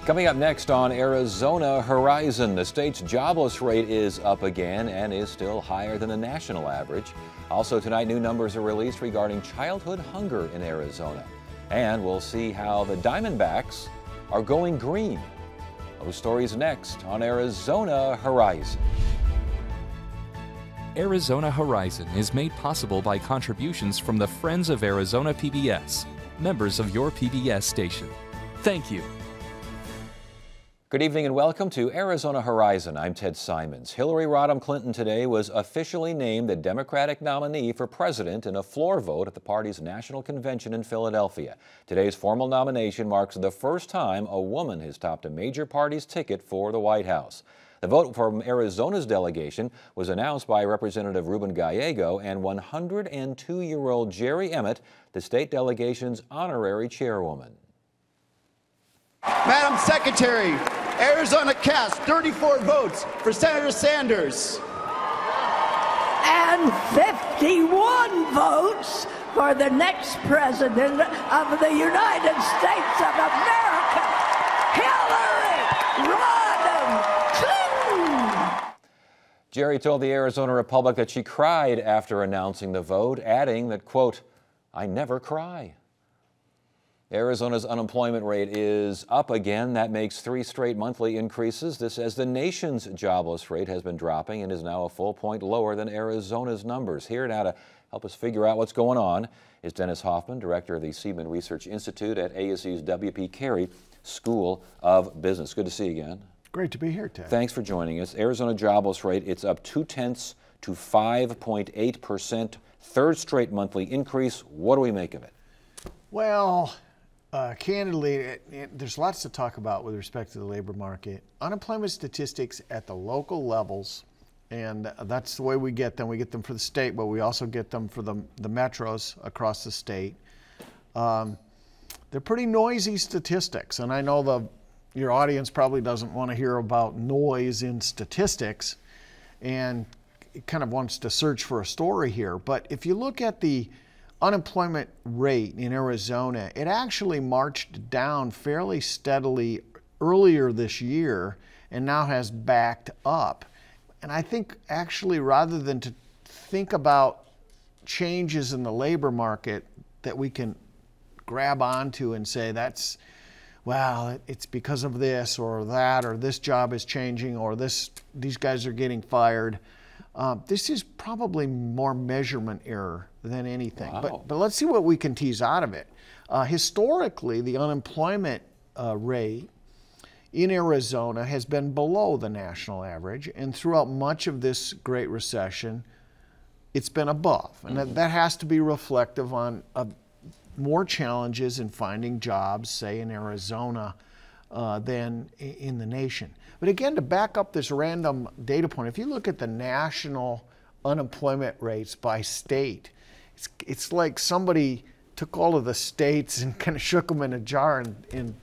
Coming up next on Arizona Horizon, the state's jobless rate is up again and is still higher than the national average. Also tonight, new numbers are released regarding childhood hunger in Arizona. And we'll see how the Diamondbacks are going green. Those stories next on Arizona Horizon. Arizona Horizon is made possible by contributions from the Friends of Arizona PBS, members of your PBS station. Thank you. Good evening and welcome to Arizona Horizon. I'm Ted Simons. Hillary Rodham Clinton today was officially named the Democratic nominee for president in a floor vote at the party's national convention in Philadelphia. Today's formal nomination marks the first time a woman has topped a major party's ticket for the White House. The vote from Arizona's delegation was announced by Representative Ruben Gallego and 102-year-old Jerry Emmett, the state delegation's honorary chairwoman. Madam Secretary, Arizona cast 34 votes for Senator Sanders. And 51 votes for the next president of the United States of America, Hillary Rodham Clinton. Jerry told the Arizona Republic that she cried after announcing the vote, adding that, quote, "I never cry." Arizona's unemployment rate is up again. That makes 3 straight monthly increases. This as the nation's jobless rate has been dropping and is now a full point lower than Arizona's numbers. Here now to help us figure out what's going on is Dennis Hoffman, director of the Seidman Research Institute at ASU's W.P. Carey School of Business. Good to see you again. Great to be here, Ted. Thanks for joining us. Arizona jobless rate, it's up 0.2 to 5.8%. Third straight monthly increase. What do we make of it? Well, candidly, there's lots to talk about with respect to the labor market. Unemployment statistics at the local levels, and that's the way we get them. We get them for the state, but we also get them for the metros across the state. They're pretty noisy statistics, and I know your audience probably doesn't want to hear about noise in statistics and it kind of wants to search for a story here. But if you look at the unemployment rate in Arizona, it actually marched down fairly steadily earlier this year and now has backed up. And I think actually rather than to think about changes in the labor market that we can grab onto and say that's, well, it's because of this or that, or this job is changing, or these guys are getting fired. This is probably more measurement error than anything. Wow. But let's see what we can tease out of it. Historically, the unemployment rate in Arizona has been below the national average, and throughout much of this Great Recession, it's been above. And that has to be reflective on more challenges in finding jobs, say in Arizona, than in the nation. But again, to back up this random data point, if you look at the national unemployment rates by state, it's like somebody took all of the states and kind of shook them in a jar and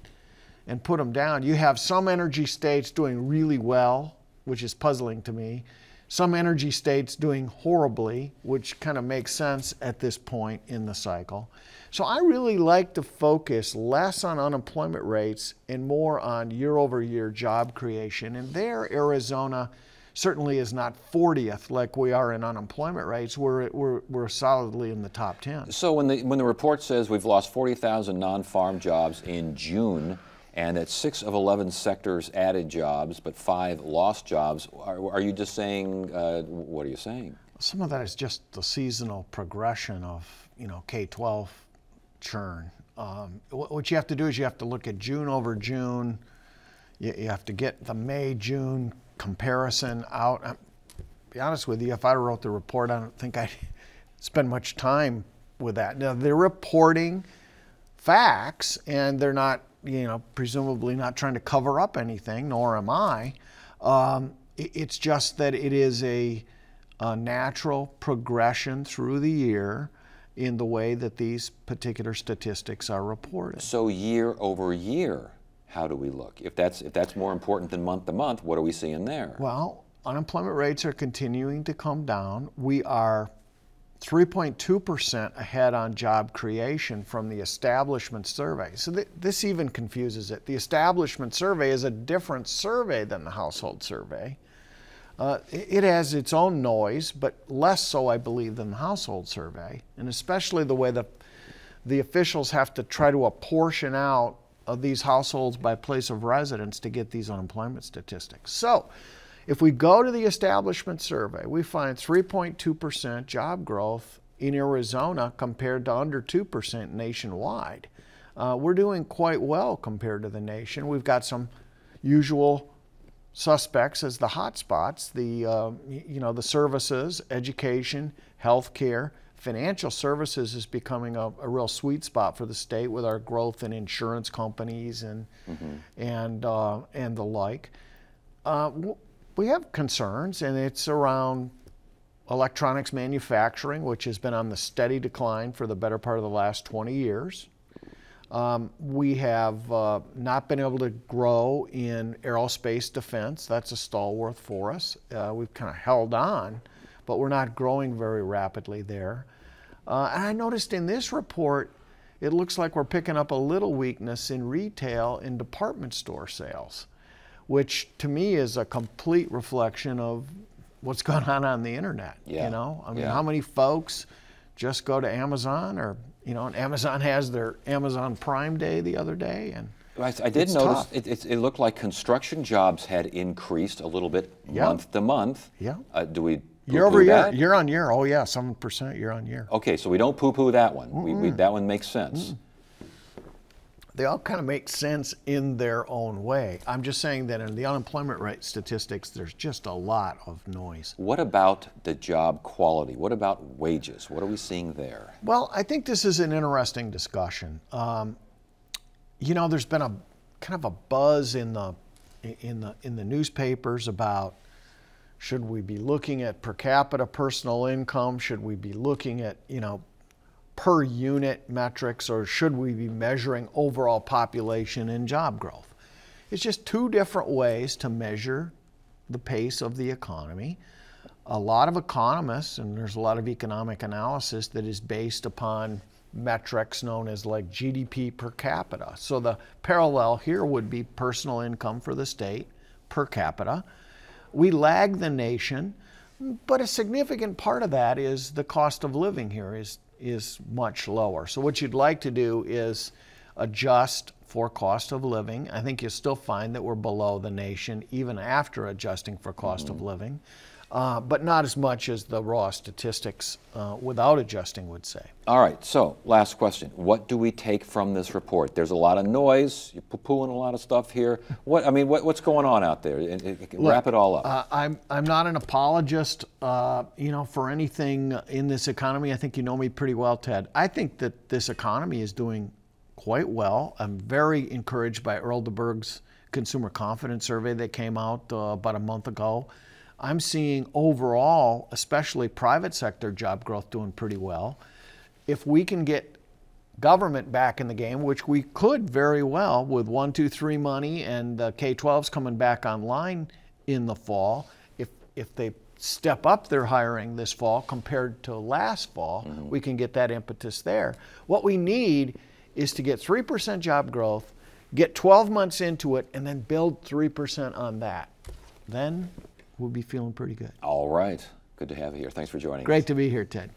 put them down. You have some energy states doing really well, which is puzzling to me. Some energy states doing horribly, which kind of makes sense at this point in the cycle. So I really like to focus less on unemployment rates and more on year-over-year job creation. And there, Arizona certainly is not 40th like we are in unemployment rates. We're solidly in the top 10. So when the report says we've lost 40,000 non-farm jobs in June, and that 6 of 11 sectors added jobs, but 5 lost jobs, are you just saying, what are you saying? Some of that is just the seasonal progression of, K-12 churn. What you have to do is you have to look at June over June. You have to get the May-June comparison out. To be honest with you, if I wrote the report, I don't think I'd spend much time with that. Now, they're reporting facts, and they're not, presumably not trying to cover up anything, nor am I. It's just that it is a natural progression through the year in the way that these particular statistics are reported. So year over year, how do we look? If that's more important than month to month, what are we seeing there? Well, unemployment rates are continuing to come down. We are 3.2% ahead on job creation from the establishment survey. So this even confuses it. The establishment survey is a different survey than the household survey. It has its own noise, but less so, I believe, than the household survey, and especially the way the officials have to try to apportion out of these households by place of residence to get these unemployment statistics. So if we go to the establishment survey, we find 3.2% job growth in Arizona compared to under 2% nationwide. We're doing quite well compared to the nation. We've got some usual suspects as the hot spots, the services, education, healthcare. Financial services is becoming a real sweet spot for the state with our growth in insurance companies and the like. We have concerns, and it's around electronics manufacturing, which has been on the steady decline for the better part of the last 20 years. We have not been able to grow in aerospace defense. That's a stalwart for us. We've kind of held on, but we're not growing very rapidly there. And I noticed in this report, it looks like we're picking up a little weakness in retail and department store sales, which to me is a complete reflection of what's going on the internet. Yeah. You know, I mean, Yeah. how many folks just go to Amazon, or, you know, and Amazon has their Amazon Prime Day the other day, and I did it's notice tough. it looked like construction jobs had increased a little bit Yeah. month to month. Yeah. Do we year over poo-poo year, that? year on year, oh yeah, 7% year on year. Okay, so we don't poo-poo that one. That one makes sense. They all kind of make sense in their own way. I'm just saying that in the unemployment rate statistics, there's just a lot of noise. What about the job quality? What about wages? What are we seeing there? Well, I think this is an interesting discussion. You know, there's been a kind of a buzz in the newspapers about, should we be looking at per capita personal income? Should we be looking at, you know, per unit metrics, or should we be measuring overall population and job growth? It's just two different ways to measure the pace of the economy. A lot of economists, and there's a lot of economic analysis that is based upon metrics known as like GDP per capita. So the parallel here would be personal income for the state per capita. We lag the nation, but a significant part of that is the cost of living here is much lower. So what you'd like to do is adjust for cost of living. I think you'll still find that we're below the nation even after adjusting for cost of living, but not as much as the raw statistics without adjusting would say. All right, so last question. What do we take from this report? There's a lot of noise. You're poo-pooing a lot of stuff here. What's going on out there? Wrap it all up. I'm not an apologist, for anything in this economy. I think you know me pretty well, Ted. I think that this economy is doing quite well. I'm very encouraged by Earl DeBerg's Consumer Confidence Survey that came out about a month ago. I'm seeing overall, especially private sector job growth doing pretty well. If we can get government back in the game, which we could very well with 1, 2, 3 money and the K-12s coming back online in the fall, if they step up their hiring this fall compared to last fall, we can get that impetus there. What we need is to get 3% job growth, get 12 months into it, and then build 3% on that. Then we'll be feeling pretty good. All right. Good to have you here. Thanks for joining us. Great to be here, Ted.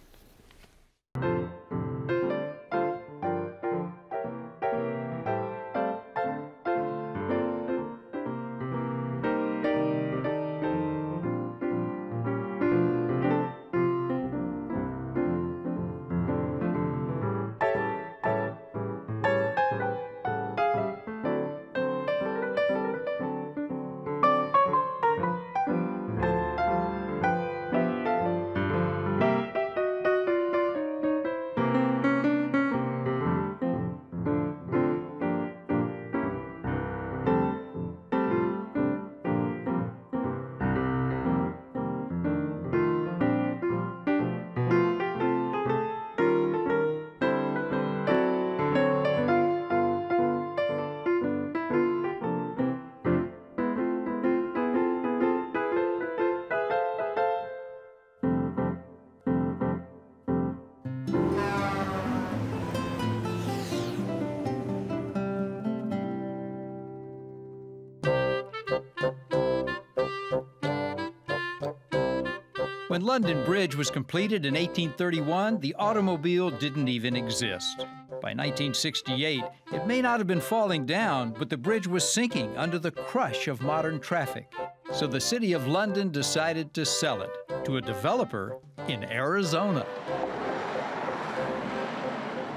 When London Bridge was completed in 1831, the automobile didn't even exist. By 1968, it may not have been falling down, but the bridge was sinking under the crush of modern traffic. So the City of London decided to sell it to a developer in Arizona.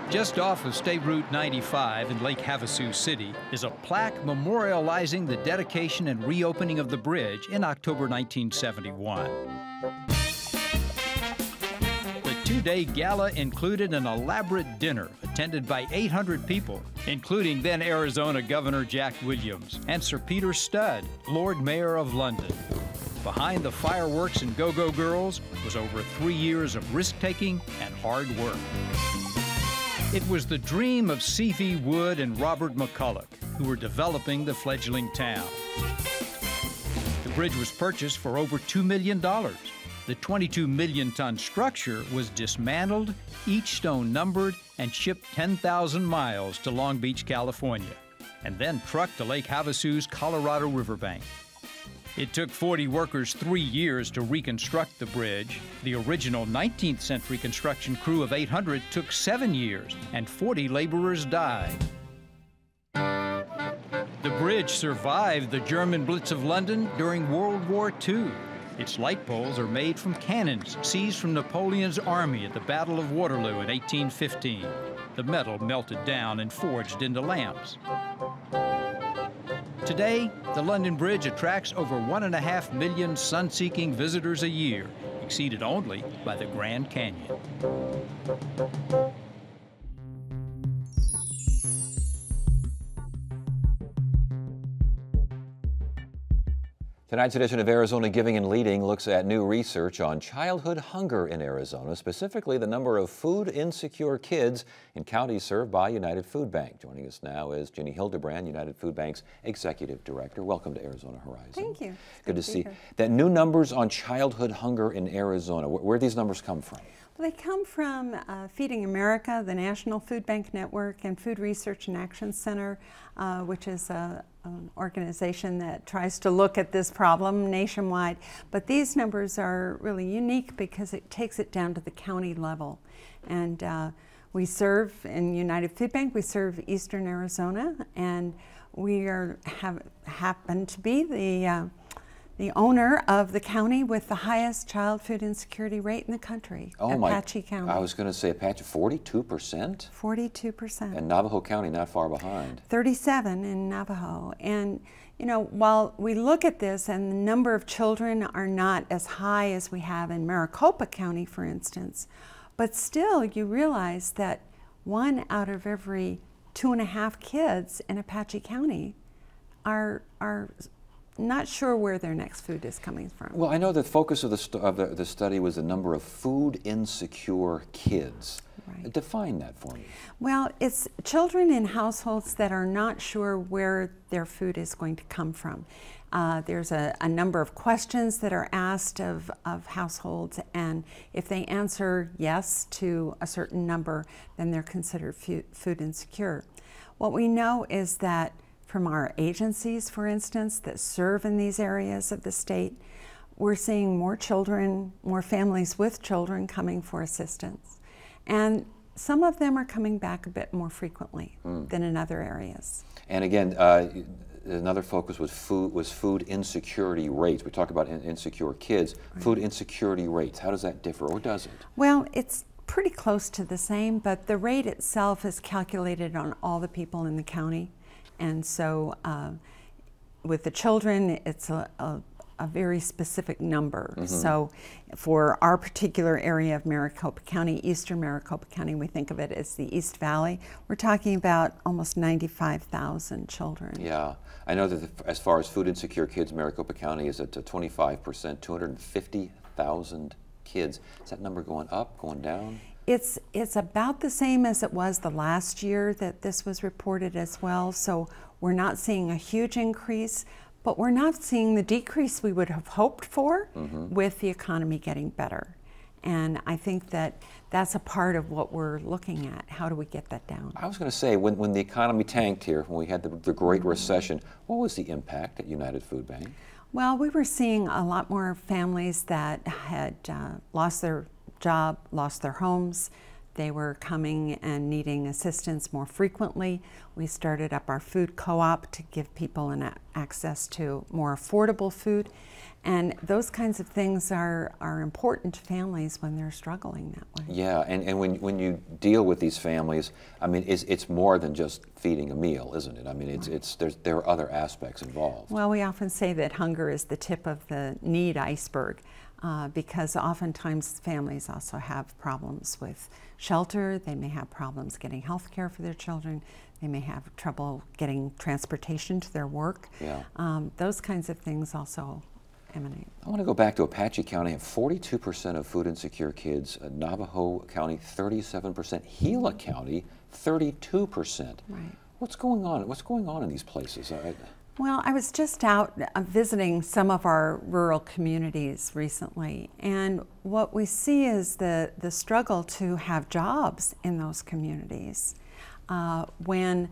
Just off of State Route 95 in Lake Havasu City is a plaque memorializing the dedication and reopening of the bridge in October 1971. The two-day gala included an elaborate dinner attended by 800 people, including then Arizona Governor Jack Williams and Sir Peter Studd, Lord Mayor of London. Behind the fireworks and go-go girls was over 3 years of risk-taking and hard work. It was the dream of C.V. Wood and Robert McCulloch, who were developing the fledgling town. The bridge was purchased for over $2 million. The 22-million-ton structure was dismantled, each stone numbered, and shipped 10,000 miles to Long Beach, California, and then trucked to Lake Havasu's Colorado riverbank. It took 40 workers 3 years to reconstruct the bridge. The original 19th century construction crew of 800 took 7 years, and 40 laborers died. The bridge survived the German Blitz of London during World War II. Its light poles are made from cannons seized from Napoleon's army at the Battle of Waterloo in 1815. The metal melted down and forged into lamps. Today, the London Bridge attracts over 1.5 million sun-seeking visitors a year, exceeded only by the Grand Canyon. Tonight's edition of Arizona Giving and Leading looks at new research on childhood hunger in Arizona, specifically the number of food-insecure kids in counties served by United Food Bank. Joining us now is Ginny Hildebrand, United Food Bank's Executive Director. Welcome to Arizona Horizon. Thank you. Good to see that new numbers on childhood hunger in Arizona. Where do these numbers come from? Well, they come from Feeding America, the National Food Bank Network, and Food Research and Action Center, which is an organization that tries to look at this problem nationwide. But these numbers are really unique because it takes it down to the county level. And we serve, in United Food Bank, we serve Eastern Arizona, and we happen to be the owner of the county with the highest child food insecurity rate in the country, Apache County. I was going to say Apache, 42%? 42%. And Navajo County not far behind. 37 in Navajo. And, you know, while we look at this and the number of children are not as high as we have in Maricopa County, for instance, but still you realize that 1 out of every 2.5 kids in Apache County are not sure where their next food is coming from. Well, I know the focus of the study was the number of food insecure kids. Right. Define that for me. Well, it's children in households that are not sure where their food is going to come from. There's a number of questions that are asked of households, and if they answer yes to a certain number, then they're considered food insecure. What we know is that from our agencies, for instance, that serve in these areas of the state, we're seeing more children, more families with children coming for assistance. And some of them are coming back a bit more frequently than in other areas. And again, another focus was food insecurity rates. We talk about insecure kids. Right. Food insecurity rates, how does that differ, or does it? Well, it's pretty close to the same, but the rate itself is calculated on all the people in the county. And so with the children, it's a very specific number. So for our particular area of Maricopa County, Eastern Maricopa County, we think of it as the East Valley. We're talking about almost 95,000 children. Yeah, I know that as far as food insecure kids, Maricopa County is at 25%, 250,000 kids. Is that number going up, going down? It's about the same as it was the last year that this was reported as well. So we're not seeing a huge increase, but we're not seeing the decrease we would have hoped for with the economy getting better. And I think that that's a part of what we're looking at. How do we get that down? I was going to say, when the economy tanked here, when we had the Great Recession, what was the impact at United Food Bank? Well, we were seeing a lot more families that had lost their job, lost their homes. They were coming and needing assistance more frequently. We started up our food co-op to give people access to more affordable food. And those kinds of things are important to families when they're struggling that way. Yeah, and when you deal with these families, I mean, it's more than just feeding a meal, isn't it? I mean, there are other aspects involved. Well, we often say that hunger is the tip of the need iceberg because oftentimes families also have problems with shelter. They may have problems getting health care for their children. They may have trouble getting transportation to their work. Yeah. Those kinds of things also emanate. I want to go back to Apache County. 42% of food insecure kids. Navajo County, 37%. Gila County, 32%. Right. What's going on? What's going on in these places? Well, I was just out visiting some of our rural communities recently, and what we see is the struggle to have jobs in those communities. When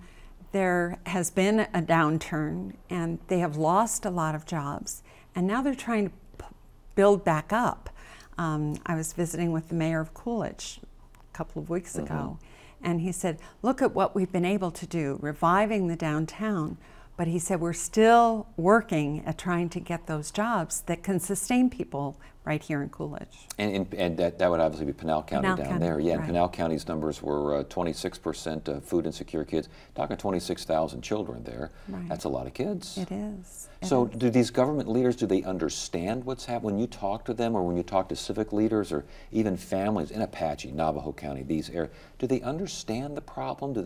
there has been a downturn and they have lost a lot of jobs, and now they're trying to build back up. I was visiting with the mayor of Coolidge a couple of weeks ago, and he said, look at what we've been able to do, reviving the downtown. But he said, we're still working at trying to get those jobs that can sustain people right here in Coolidge. And that would obviously be Pinal County down there. Yeah, right. Pinal County's numbers were 26% food insecure kids, talking 26,000 children there. Right. That's a lot of kids. It is. So do these government leaders, do they understand what's happening? When you talk to them or when you talk to civic leaders or even families in Apache, Navajo County, these areas, do they understand the problem? Do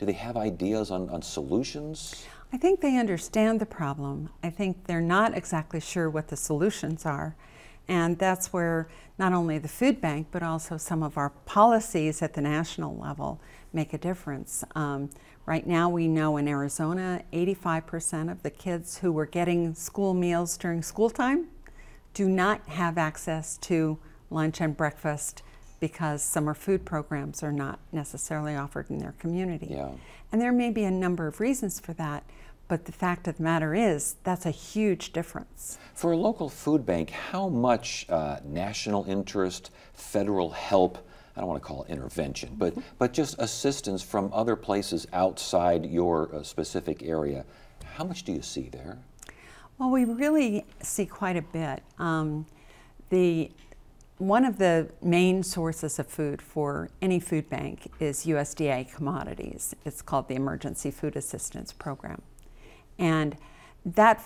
they have ideas on solutions? I think they understand the problem. I think they're not exactly sure what the solutions are. And that's where not only the food bank, but also some of our policies at the national level make a difference. Right now we know in Arizona, 85% of the kids who were getting school meals during school time do not have access to lunch and breakfast because summer food programs are not necessarily offered in their community. Yeah. And there may be a number of reasons for that, but the fact of the matter is that's a huge difference. For a local food bank, how much national interest, federal help, I don't want to call it intervention, but just assistance from other places outside your specific area, how much do you see there? Well, we really see quite a bit. One of the main sources of food for any food bank is USDA commodities. It's called the Emergency Food Assistance Program. And that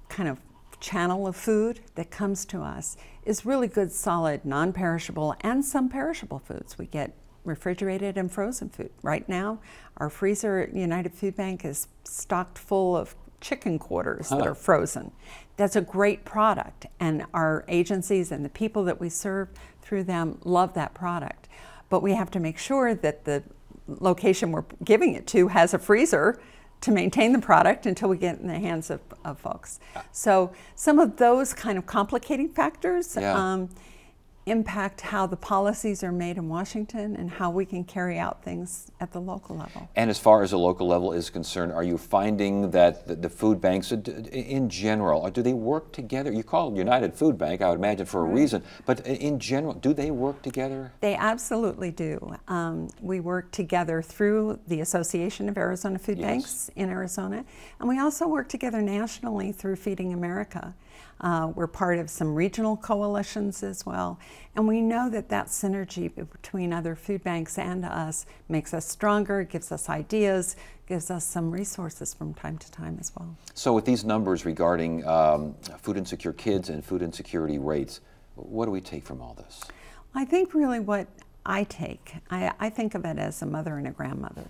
kind of channel of food that comes to us is really good, solid, non-perishable and some perishable foods. We get refrigerated and frozen food. Right now, our freezer at United Food Bank is stocked full of chicken quarters that are frozen. That's a great product, and our agencies and the people that we serve through them love that product. But we have to make sure that the location we're giving it to has a freezer to maintain the product until we get it in the hands of folks. So some of those kind of complicating factors impact how the policies are made in Washington and how we can carry out things at the local level. And as far as the local level is concerned, are you finding that the food banks in general, or do they work together? You call it United Food Bank, I would imagine for a reason, but in general, do they work together? They absolutely do. We work together through the Association of Arizona Food Banks in Arizona, and we also work together nationally through Feeding America. We're part of some regional coalitions as well, and we know that that synergy between other food banks and us makes us stronger, gives us ideas, gives us some resources from time to time as well. So with these numbers regarding food insecure kids and food insecurity rates, what do we take from all this? I think really what I take, I think of it as a mother and a grandmother.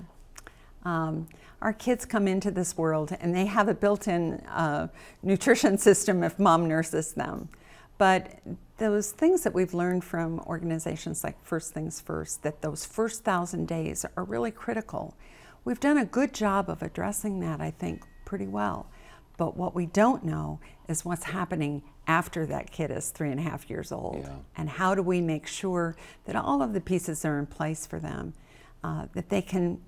Our kids come into this world and they have a built-in nutrition system if mom nurses them. But those things that we've learned from organizations like First Things First, that those first 1,000 days are really critical. We've done a good job of addressing that, I think, pretty well. But what we don't know is what's happening after that kid is 3.5 years old. Yeah. And how do we make sure that all of the pieces are in place for them, that they can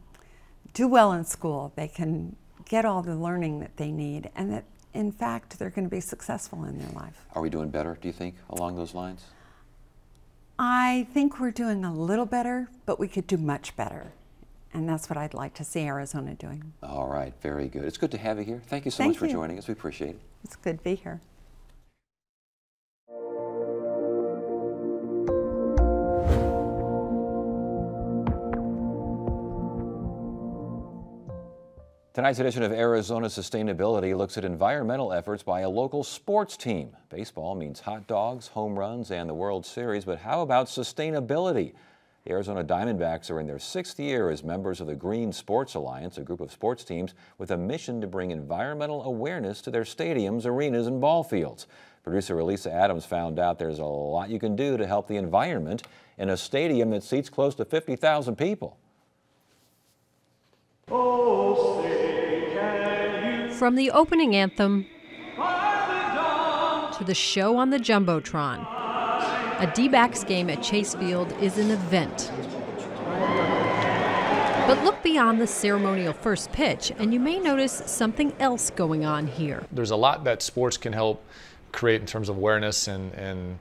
do well in school, they can get all the learning that they need, and that in fact, they're going to be successful in their life. Are we doing better, do you think, along those lines? I think we're doing a little better, but we could do much better. And that's what I'd like to see Arizona doing. All right, very good. It's good to have you here. Thank you so much for joining us. We appreciate it. It's good to be here. Tonight's edition of Arizona Sustainability looks at environmental efforts by a local sports team. Baseball means hot dogs, home runs, and the World Series, but how about sustainability? The Arizona Diamondbacks are in their 6th year as members of the Green Sports Alliance, a group of sports teams with a mission to bring environmental awareness to their stadiums, arenas, and ball fields. Producer Elisa Adams found out there's a lot you can do to help the environment in a stadium that seats close to 50,000 people. From the opening anthem to the show on the Jumbotron, a D-backs game at Chase Field is an event. But look beyond the ceremonial first pitch, and you may notice something else going on here. There's a lot that sports can help create in terms of awareness and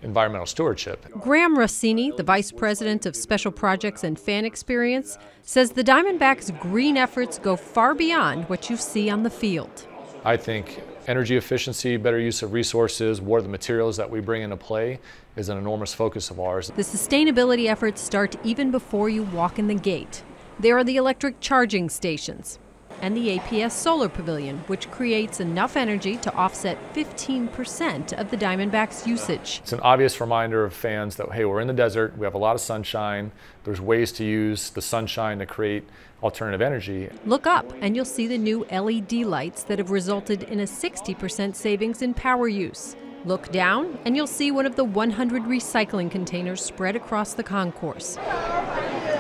environmental stewardship. Graham Rossini, the Vice President of Special Projects and Fan Experience, says the Diamondbacks' green efforts go far beyond what you see on the field. I think energy efficiency, better use of resources, what are the materials that we bring into play is an enormous focus of ours. The sustainability efforts start even before you walk in the gate. There are the electric charging stations and the APS Solar Pavilion, which creates enough energy to offset 15% of the Diamondbacks' usage. It's an obvious reminder of fans that, hey, we're in the desert, we have a lot of sunshine, there's ways to use the sunshine to create alternative energy. Look up and you'll see the new LED lights that have resulted in a 60% savings in power use. Look down and you'll see one of the 100 recycling containers spread across the concourse.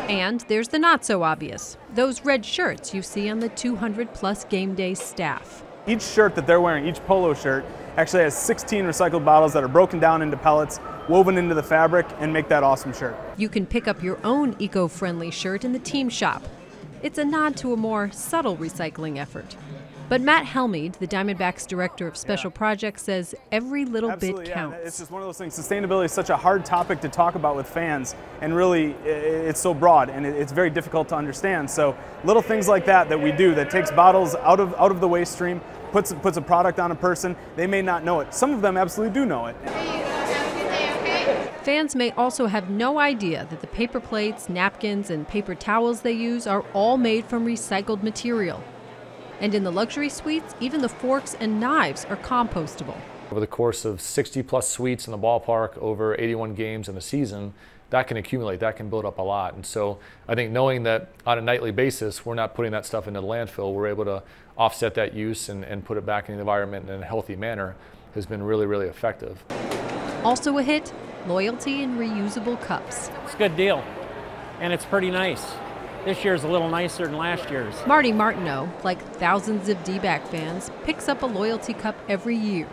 And there's the not so obvious, those red shirts you see on the 200-plus game day staff. Each shirt that they're wearing, each polo shirt, actually has 16 recycled bottles that are broken down into pellets, woven into the fabric, and make that awesome shirt. You can pick up your own eco-friendly shirt in the team shop. It's a nod to a more subtle recycling effort. But Matt Helmead, the Diamondbacks Director of Special Projects, says every little bit counts. It's just one of those things. Sustainability is such a hard topic to talk about with fans, and really it's so broad and it's very difficult to understand. So little things like that we do that takes bottles out of the waste stream, puts a product on a person, they may not know it. Some of them absolutely do know it. Fans may also have no idea that the paper plates, napkins, and paper towels they use are all made from recycled material. And in the luxury suites, even the forks and knives are compostable. Over the course of 60-plus suites in the ballpark, over 81 games in a season, that can accumulate, that can build up a lot. And so I think knowing that on a nightly basis, we're not putting that stuff into the landfill, we're able to offset that use and put it back in the environment in a healthy manner has been really, really effective. Also a hit, loyalty and reusable cups. It's a good deal, and it's pretty nice. This year's a little nicer than last year's. Marty Martineau, like thousands of D-back fans, picks up a loyalty cup every year.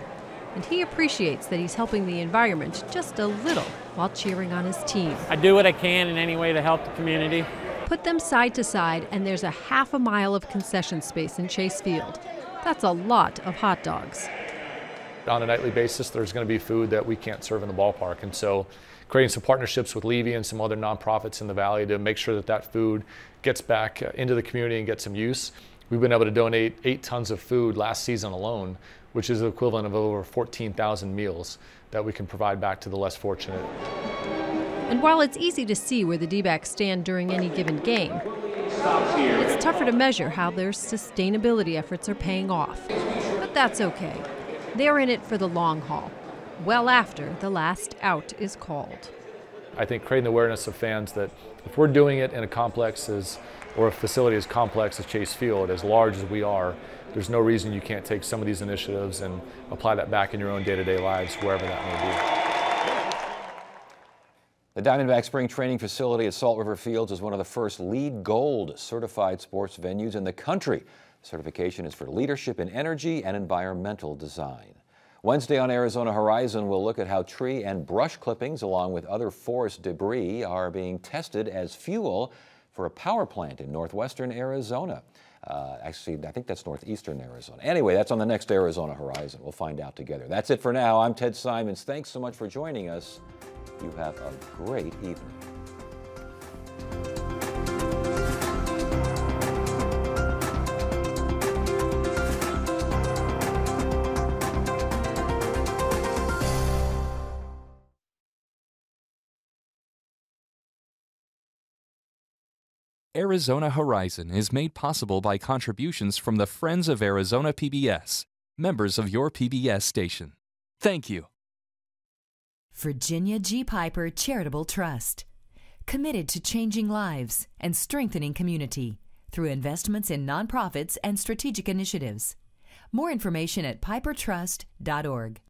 And he appreciates that he's helping the environment just a little while cheering on his team. I do what I can in any way to help the community. Put them side to side and there's a half a mile of concession space in Chase Field. That's a lot of hot dogs. On a nightly basis, there's going to be food that we can't serve in the ballpark. And so creating some partnerships with Levy and some other nonprofits in the Valley to make sure that that food gets back into the community and gets some use. We've been able to donate 8 tons of food last season alone, which is the equivalent of over 14,000 meals that we can provide back to the less fortunate. And while it's easy to see where the D-backs stand during any given game, it's tougher to measure how their sustainability efforts are paying off. But that's okay. They're in it for the long haul, well after the last out is called. I think creating the awareness of fans that if we're doing it in a complex or a facility as complex as Chase Field, as large as we are, there's no reason you can't take some of these initiatives and apply that back in your own day-to-day lives, wherever that may be. The Diamondback Spring Training Facility at Salt River Fields is one of the first LEED Gold certified sports venues in the country. The certification is for leadership in energy and environmental design. Wednesday on Arizona Horizon, we'll look at how tree and brush clippings along with other forest debris are being tested as fuel for a power plant in northwestern Arizona. Actually, I think that's northeastern Arizona. Anyway, that's on the next Arizona Horizon. We'll find out together. That's it for now. I'm Ted Simons. Thanks so much for joining us. You have a great evening. Arizona Horizon is made possible by contributions from the Friends of Arizona PBS, members of your PBS station. Thank you. Virginia G. Piper Charitable Trust, committed to changing lives and strengthening community through investments in nonprofits and strategic initiatives. More information at pipertrust.org.